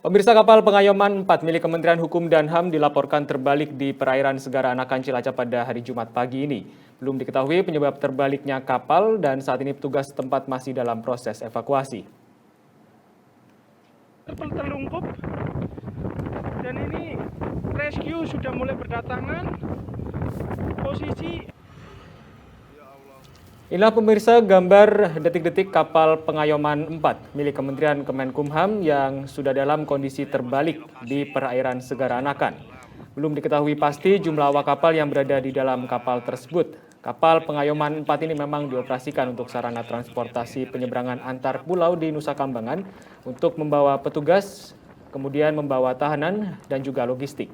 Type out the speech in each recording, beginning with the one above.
Pemirsa, kapal Pengayoman 4 milik Kementerian Hukum dan HAM dilaporkan terbalik di perairan Segara Anakan Cilacap pada hari Jumat pagi ini. Belum diketahui penyebab terbaliknya kapal dan saat ini petugas setempat masih dalam proses evakuasi. Terlungkup dan ini rescue sudah mulai berdatangan. Posisi Inilah pemirsa gambar detik-detik kapal Pengayoman 4 milik Kementerian Kemenkumham yang sudah dalam kondisi terbalik di perairan Segara Anakan. Belum diketahui pasti jumlah awak kapal yang berada di dalam kapal tersebut. Kapal Pengayoman 4 ini memang dioperasikan untuk sarana transportasi penyeberangan antar pulau di Nusa Kambangan untuk membawa petugas, kemudian membawa tahanan dan juga logistik.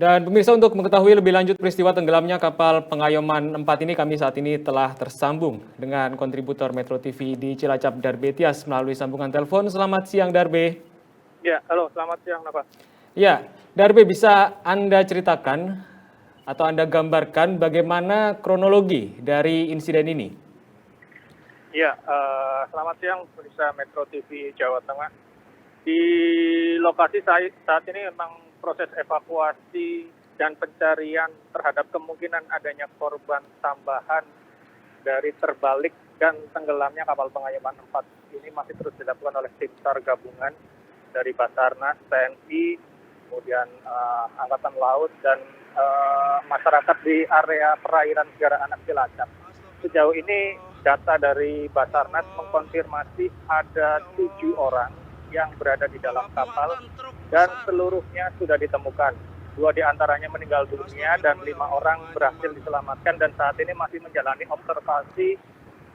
Dan pemirsa, untuk mengetahui lebih lanjut peristiwa tenggelamnya kapal Pengayoman 4 ini, kami saat ini telah tersambung dengan kontributor Metro TV di Cilacap, Darbe Tias, melalui sambungan telepon. Selamat siang, Darbe. ya, halo, selamat siang, Napa. Ya, Darbe, bisa Anda ceritakan atau Anda gambarkan bagaimana kronologi dari insiden ini? Ya, selamat siang pemirsa Metro TV Jawa Tengah. Di lokasi saat ini memang proses evakuasi dan pencarian terhadap kemungkinan adanya korban tambahan dari terbalik dan tenggelamnya kapal Pengayoman 4 ini masih terus dilakukan oleh tim SAR gabungan dari Basarnas, TNI, kemudian Angkatan Laut dan masyarakat di area perairan Segara Anak Cilacap. Sejauh ini data dari Basarnas mengkonfirmasi ada 7 orang yang berada di dalam kapal dan seluruhnya sudah ditemukan. 2 diantaranya meninggal dunia dan 5 orang berhasil diselamatkan dan saat ini masih menjalani observasi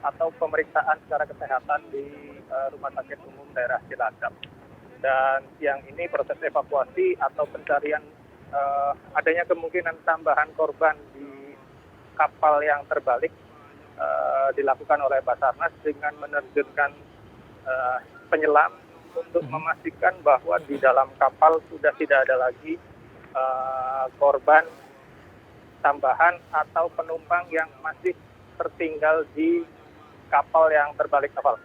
atau pemeriksaan secara kesehatan di Rumah Sakit Umum Daerah Cilacap. Dan siang ini proses evakuasi atau pencarian adanya kemungkinan tambahan korban di kapal yang terbalik dilakukan oleh Basarnas dengan menerjunkan penyelam untuk memastikan bahwa di dalam kapal sudah tidak ada lagi korban tambahan atau penumpang yang masih tertinggal di kapal yang terbalik kapal.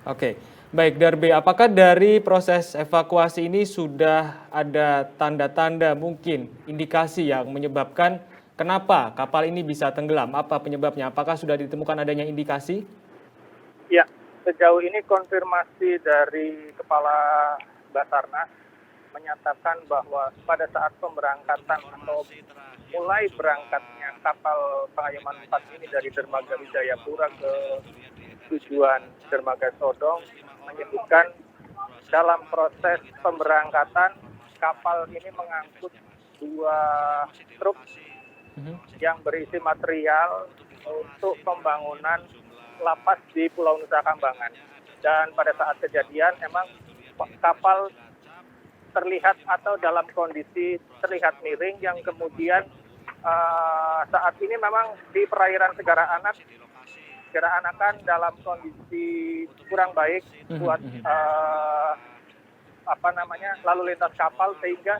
Oke, baik Darbe, apakah dari proses evakuasi ini sudah ada tanda-tanda mungkin indikasi yang menyebabkan kenapa kapal ini bisa tenggelam? Apa penyebabnya? Apakah sudah ditemukan adanya indikasi? Ya, sejauh ini konfirmasi dari Kepala Basarnas menyatakan bahwa pada saat pemberangkatan atau mulai berangkatnya kapal Pengayoman 4 ini dari Dermaga Wijayapura ke tujuan Dermaga Sodong menyebutkan dalam proses pemberangkatan kapal ini mengangkut 2 truk yang berisi material untuk pembangunan lapas di Pulau Nusa Kambangan. Dan pada saat kejadian memang kapal terlihat atau dalam kondisi terlihat miring yang kemudian saat ini memang di perairan Segara Anakan dalam kondisi kurang baik buat lalu lintas kapal, sehingga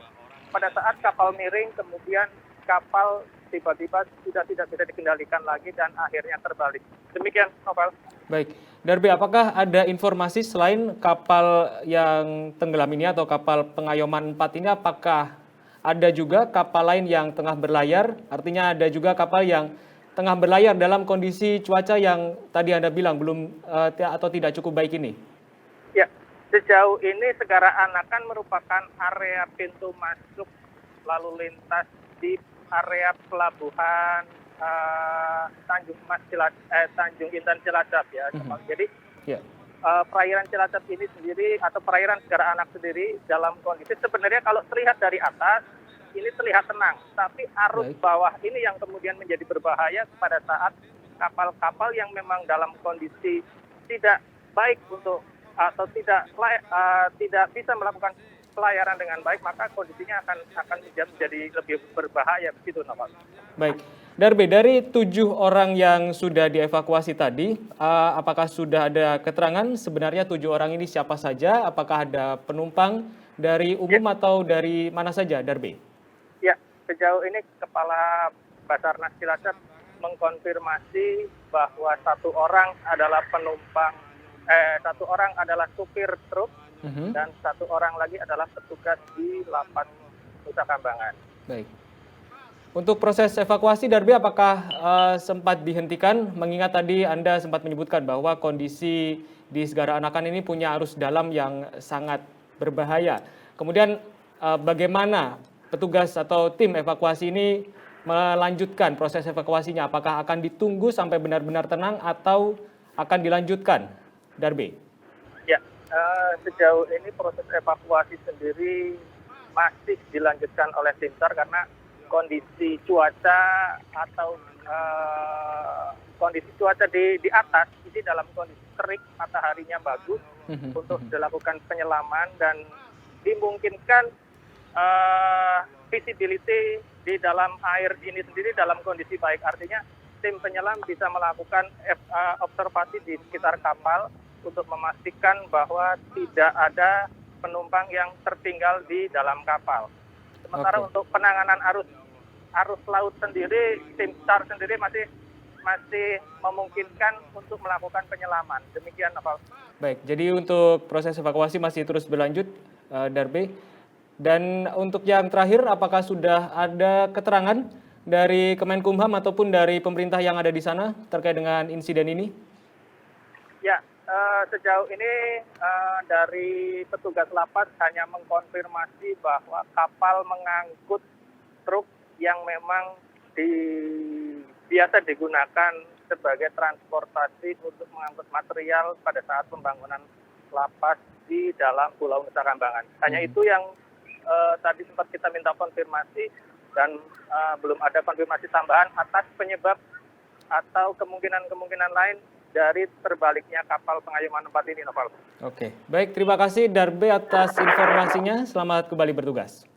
pada saat kapal miring kemudian kapal tiba-tiba sudah tidak bisa dikendalikan lagi dan akhirnya terbalik. Demikian, Novel. Baik, Darbe, apakah ada informasi selain kapal yang tenggelam ini atau kapal Pengayoman 4 ini, apakah ada juga kapal lain yang tengah berlayar? Artinya ada juga kapal yang tengah berlayar dalam kondisi cuaca yang tadi Anda bilang belum atau tidak cukup baik ini? Ya, sejauh ini Segara Anakan merupakan area pintu masuk lalu lintas di area pelabuhan Tanjung Intan Cilacap ya. Jadi perairan Cilacap ini sendiri atau perairan Segara Anak sendiri dalam kondisi sebenarnya kalau terlihat dari atas ini terlihat tenang, tapi arus bawah ini yang kemudian menjadi berbahaya pada saat kapal-kapal yang memang dalam kondisi tidak baik untuk atau tidak bisa melakukan pelayaran dengan baik, maka kondisinya akan menjadi lebih berbahaya begitu, Novel. Baik, Darbe, dari 7 orang yang sudah dievakuasi tadi, apakah sudah ada keterangan sebenarnya 7 orang ini siapa saja? Apakah ada penumpang dari umum atau dari mana saja, Darbe? Ya, sejauh ini Kepala Basarnas Cilacap mengkonfirmasi bahwa satu orang adalah satu orang adalah supir truk dan satu orang lagi adalah petugas di Lapas Nusa Kambangan. Baik. Untuk proses evakuasi, Darbe, apakah sempat dihentikan? Mengingat tadi Anda sempat menyebutkan bahwa kondisi di Segara Anakan ini punya arus dalam yang sangat berbahaya. Kemudian bagaimana petugas atau tim evakuasi ini melanjutkan proses evakuasinya? Apakah akan ditunggu sampai benar-benar tenang atau akan dilanjutkan, Darbe? Ya, sejauh ini proses evakuasi sendiri masih dilanjutkan oleh tim SAR karena kondisi cuaca atau kondisi cuaca di atas ini dalam kondisi terik, mataharinya bagus untuk dilakukan penyelaman dan dimungkinkan visibility di dalam air ini sendiri dalam kondisi baik. Artinya tim penyelam bisa melakukan observasi di sekitar kapal untuk memastikan bahwa tidak ada penumpang yang tertinggal di dalam kapal. Sementara untuk penanganan arus laut sendiri, tim SAR sendiri masih memungkinkan untuk melakukan penyelaman. Demikian, Pak. Baik, jadi untuk proses evakuasi masih terus berlanjut, Darbe. Dan untuk yang terakhir, apakah sudah ada keterangan dari Kemenkumham ataupun dari pemerintah yang ada di sana terkait dengan insiden ini? Ya, sejauh ini dari petugas lapas hanya mengkonfirmasi bahwa kapal mengangkut truk yang memang biasa digunakan sebagai transportasi untuk mengangkut material pada saat pembangunan lapas di dalam Pulau Nusa Kambangan. Hanya itu yang tadi sempat kita minta konfirmasi dan belum ada konfirmasi tambahan atas penyebab atau kemungkinan-kemungkinan lain dari terbaliknya kapal Pengayoman 4 ini, Noval. Oke, baik, terima kasih Darbe atas informasinya. Selamat kembali bertugas.